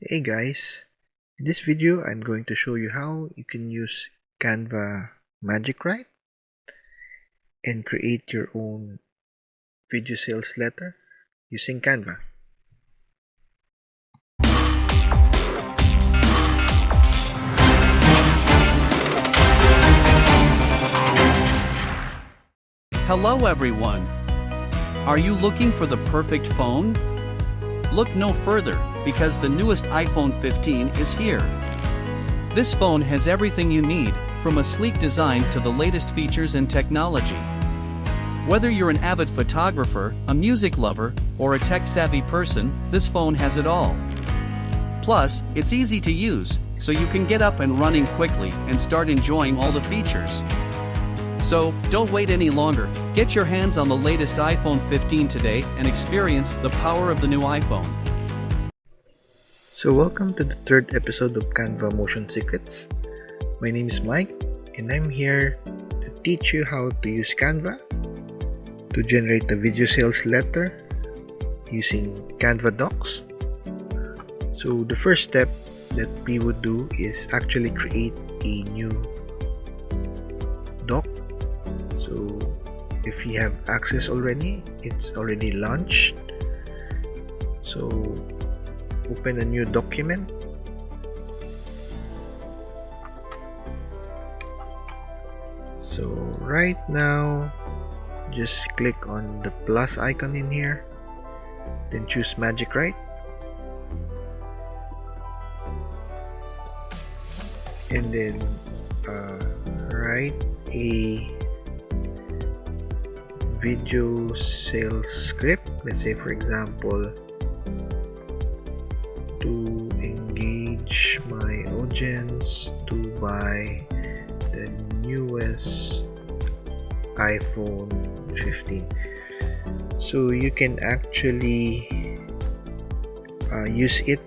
Hey guys, in this video I'm going to show you how you can use Canva Magic Write and create your own video sales letter using Canva. Hello everyone! Are you looking for the perfect phone? Look no further, because the newest iPhone 15 is here. This phone has everything you need, from a sleek design to the latest features and technology. Whether you're an avid photographer, a music lover, or a tech-savvy person, this phone has it all. Plus, it's easy to use, so you can get up and running quickly and start enjoying all the features. So, don't wait any longer, get your hands on the latest iPhone 15 today and experience the power of the new iPhone. So welcome to the third episode of Canva Motion Secrets. My name is Mike and I'm here to teach you how to use Canva to generate a video sales letter using Canva Docs. So the first step that we would do is actually create a new doc. So if you have access already, it's already launched. So open a new document. So right now, just click on the plus icon in here, then choose Magic Write, and then write a video sales script. Let's say, for example, to engage my audience to buy the newest iPhone 15. So you can actually use it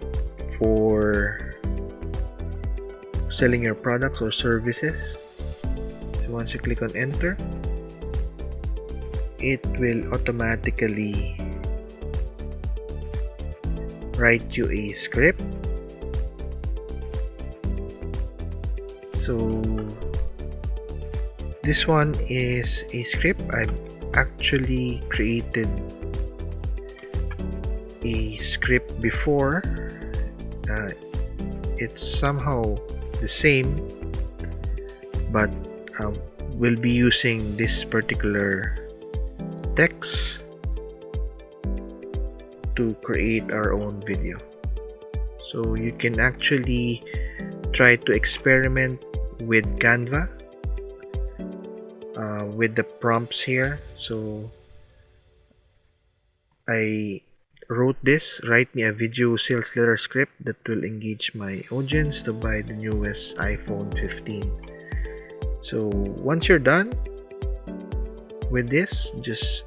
for selling your products or services. So once you click on enter, it will automatically write you a script. So this one is a script. I've actually created a script before. It's somehow the same, but we'll be using this particular text to create our own video. So you can actually try to experiment with Canva with the prompts here. So I wrote this: write me a video sales letter script that will engage my audience to buy the newest iPhone 15. So once you're done with this, just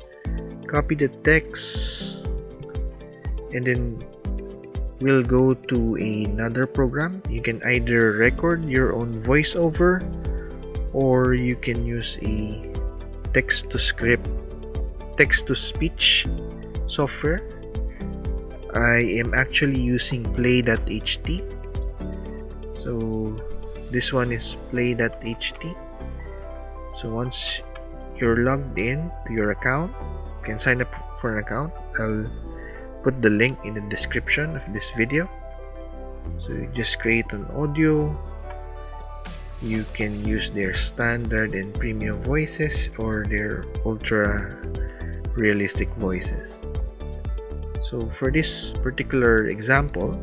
copy the text and then we'll go to another program. You can either record your own voiceover or you can use a text-to-speech software. I am actually using Play.ht. So this one is Play.ht. So once you're logged in to your account, you can sign up for an account. I'll put the link in the description of this video. So you just create an audio. You can use their standard and premium voices or their ultra realistic voices. So for this particular example,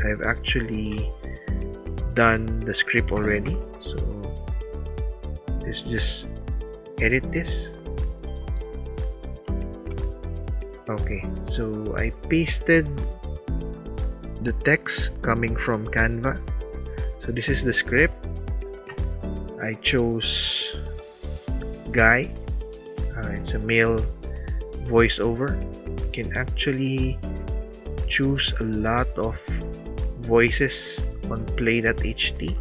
I've actually done the script already. So let's just edit this. Okay, so I pasted the text coming from Canva. So this is the script. I chose Guy. It's a male voiceover. You can actually choose a lot of voices on Play.ht.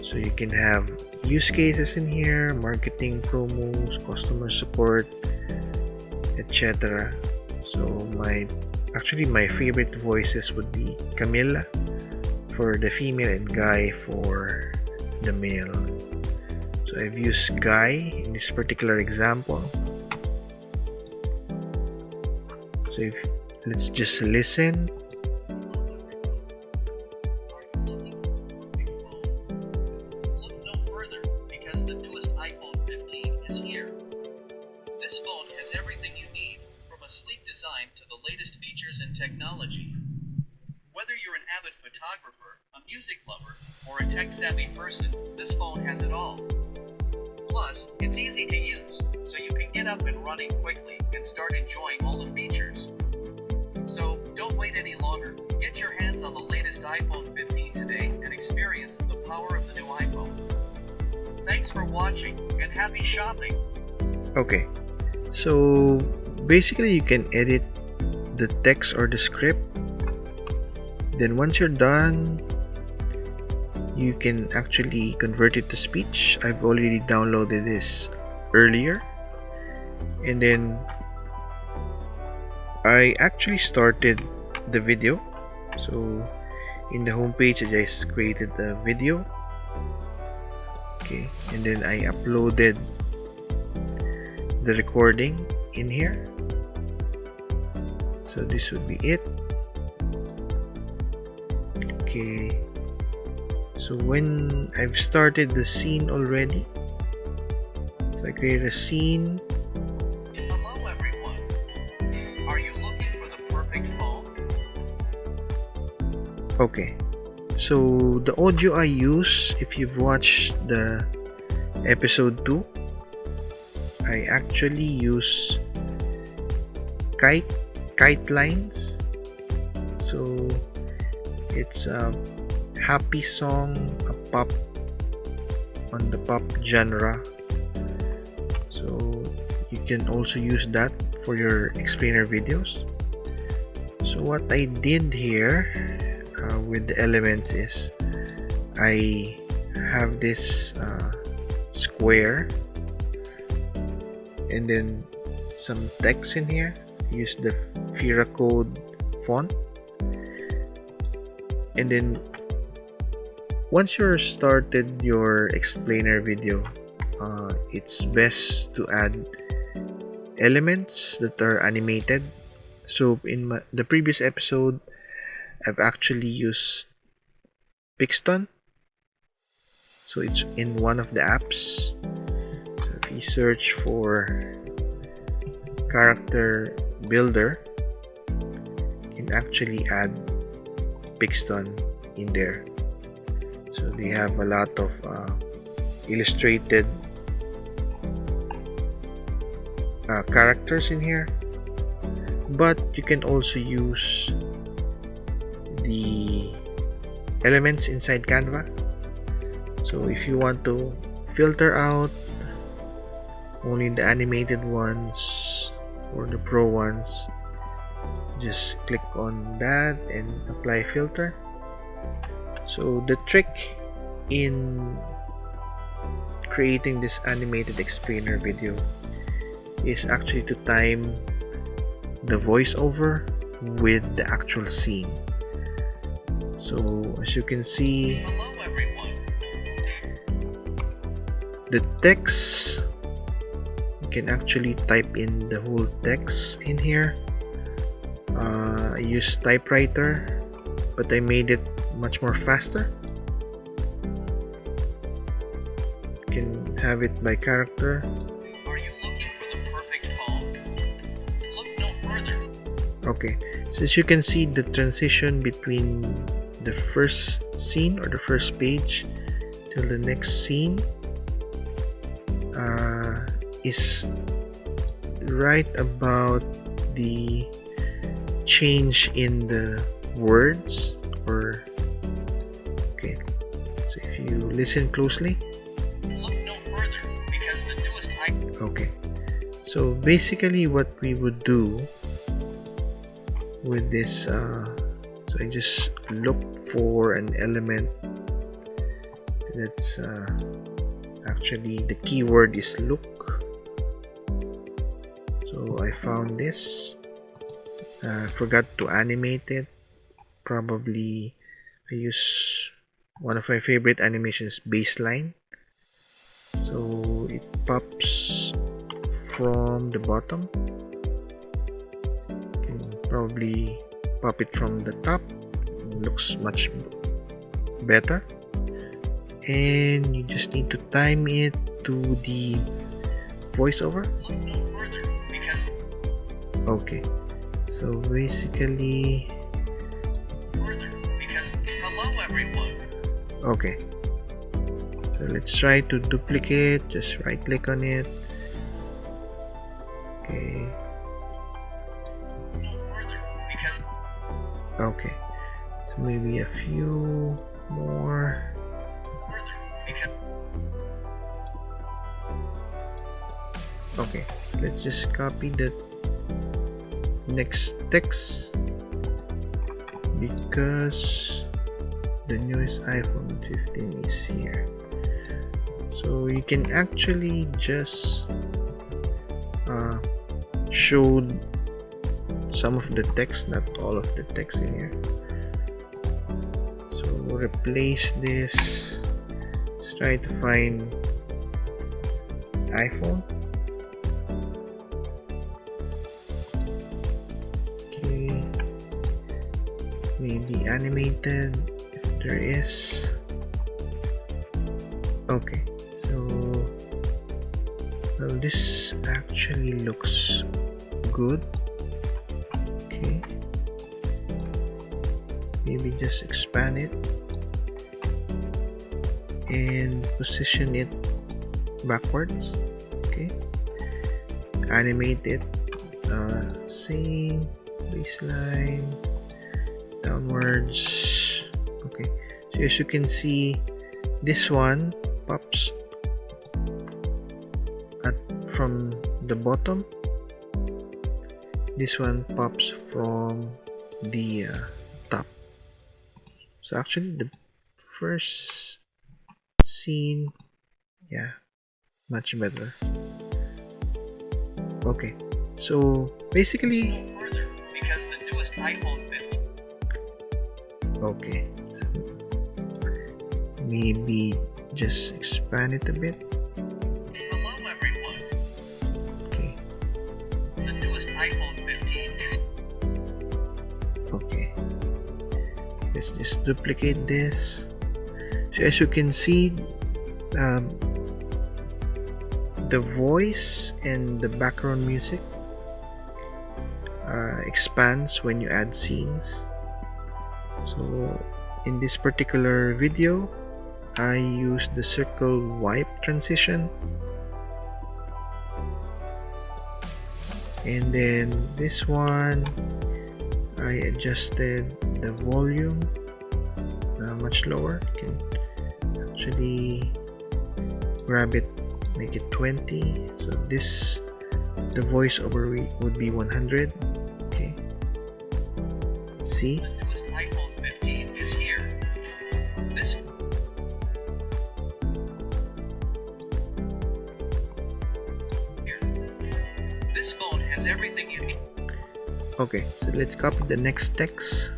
So you can have use cases in here, marketing, promos, customer support, etc. So my Actually, my favorite voices would be Camilla for the female and Guy for the male. So I've used Guy in this particular example. So let's just listen. Look no further because the newest iPhone 15 is here. This phone has everything you need, from a sleek design to the latest features and technology. Whether you're an avid photographer, a music lover, or a tech-savvy person, this phone has it all. Plus, it's easy to use, so you can get up and running quickly and start enjoying all the features. So, don't wait any longer. Get your hands on the latest iPhone 15 today and experience the power of the new iPhone. Thanks for watching, and happy shopping! Okay, so basically you can edit the text or the script. Then once you're done, you can actually convert it to speech. I've already downloaded this earlier, and then I actually started the video. So in the home page, I just created the video. Okay, and then I uploaded the recording in here. So this would be it. Okay, so when I've started the scene already, so I created a scene. Hello everyone! Are you looking for the perfect phone? Okay, so the audio I use, if you've watched the episode 2, I actually use kite lines. So it's a happy song, a pop, on the pop genre. So you can also use that for your explainer videos. So what I did here with the elements is I have this square and then some text in here. Use the Fira code font, and then once you're started your explainer video, it's best to add elements that are animated. So in the previous episode, I've actually used Pixton, so it's in one of the apps. So if you search for character builder, you can actually add Pixton in there. So they have a lot of illustrated characters in here, but you can also use the elements inside Canva. So if you want to filter out only the animated ones or the pro ones, just click on that and apply filter. So the trick in creating this animated explainer video is actually to time the voiceover with the actual scene. So as you can see, Hello everyone! the text, you can actually type in the whole text in here. I use typewriter, but I made it much more faster. You can have it by character. Are you looking for the perfect phone? Look no further. Okay, so as you can see, the transition between the first scene or the first page till the next scene is right about the change in the words. Or okay, so if you listen closely, Look no further because the newest iPhone. okay, so basically what we would do with this, so I just look for an element that's actually the keyword is look. So I found this. Forgot to animate it. Probably I use one of my favorite animations, baseline. So it pops from the bottom. Can probably pop it from the top. Looks much better. And you just need to time it to the voiceover. Okay, so basically, Hello everyone. okay, so let's try to duplicate. Just right click on it. Okay, okay, so maybe a few more. Okay, so let's just copy the next text because the newest iPhone 15 is here. So you can actually just show some of the text, not all of the text in here. So replace this. Let's try to find iPhone. Okay, maybe animated if there is. Okay, so well, this actually looks good. Okay, maybe just expand it and position it backwards. Okay, animate it, same baseline downwards. Okay, so as you can see, this one pops from the bottom, this one pops from the top. So actually the first scene, yeah, much better. Okay, so basically, Because the newest iPhone 15. okay, so maybe just expand it a bit. Hello everyone. Okay, The newest iPhone 15 is okay, let's just duplicate this. So as you can see, the voice and the background music expands when you add scenes. So in this particular video, I use the circle wipe transition, and then this one I adjusted the volume much lower. You can actually grab it, make it 20. So this, the voiceover would be 100. Okay, see, the newest iPhone 15 is here. This phone has everything you need. okay, so let's copy the next text.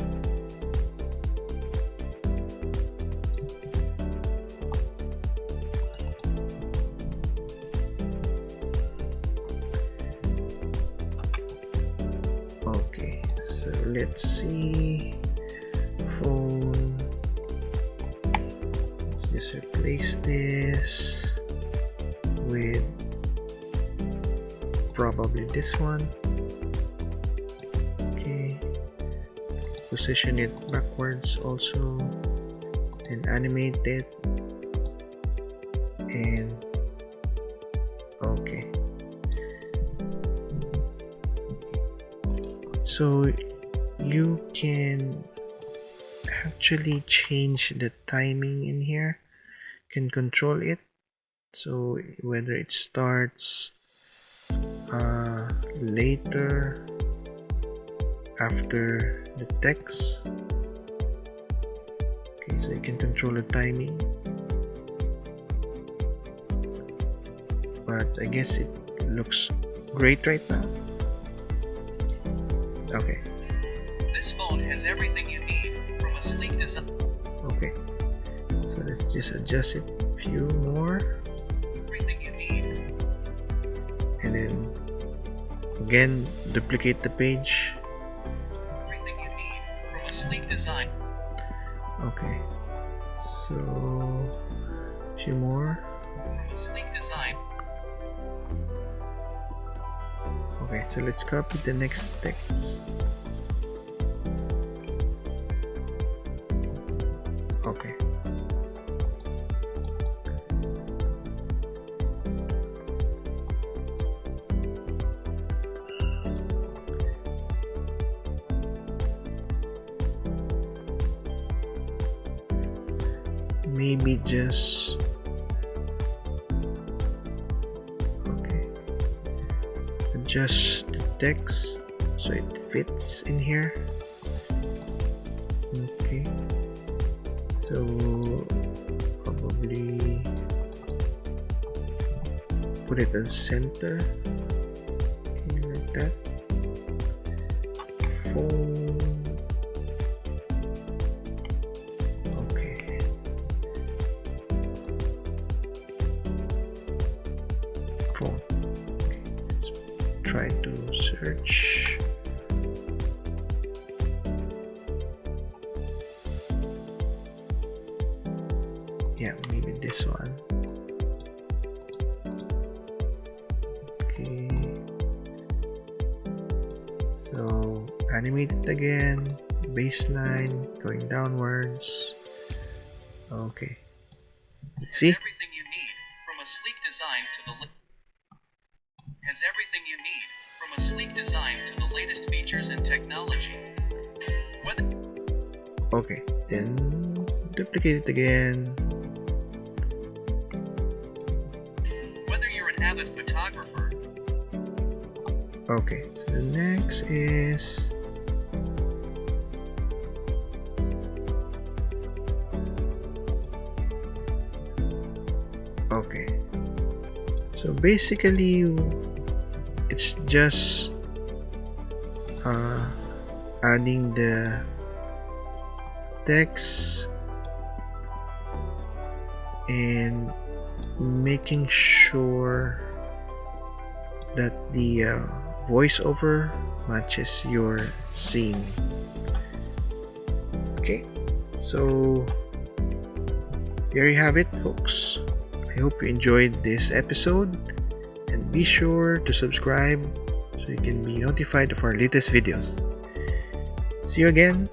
Okay, so let's see, phone, let's just replace this with probably this one. Okay, position it backwards also and animate it, and okay, so you can actually change the timing in here, can control it, so whether it starts later, after the text. Okay, so you can control the timing, but I guess it looks great right now. Okay. This phone has everything you need from a sleek design. Okay. So let's just adjust it a few more. Everything you need. And then again, duplicate the page. Everything you need from a sleek design. Okay. So a few more. From a sleek design. Okay, so let's copy the next text. Okay. Maybe just adjust the text so it fits in here. Okay, so probably put it as center, okay, like that. Phone. Okay, phone. Try to search. Yeah, maybe this one. Okay. So animate it again. Baseline going downwards. Okay. Let's see. Everything you need from a sleek design to the has everything you need from a sleek design to the latest features and technology. Okay, then duplicate it again. Whether you're an avid photographer. Okay, so the next is okay. So basically it's just adding the text and making sure that the voiceover matches your scene. Okay, so there you have it, folks. I hope you enjoyed this episode, and be sure to subscribe so you can be notified of our latest videos. See you again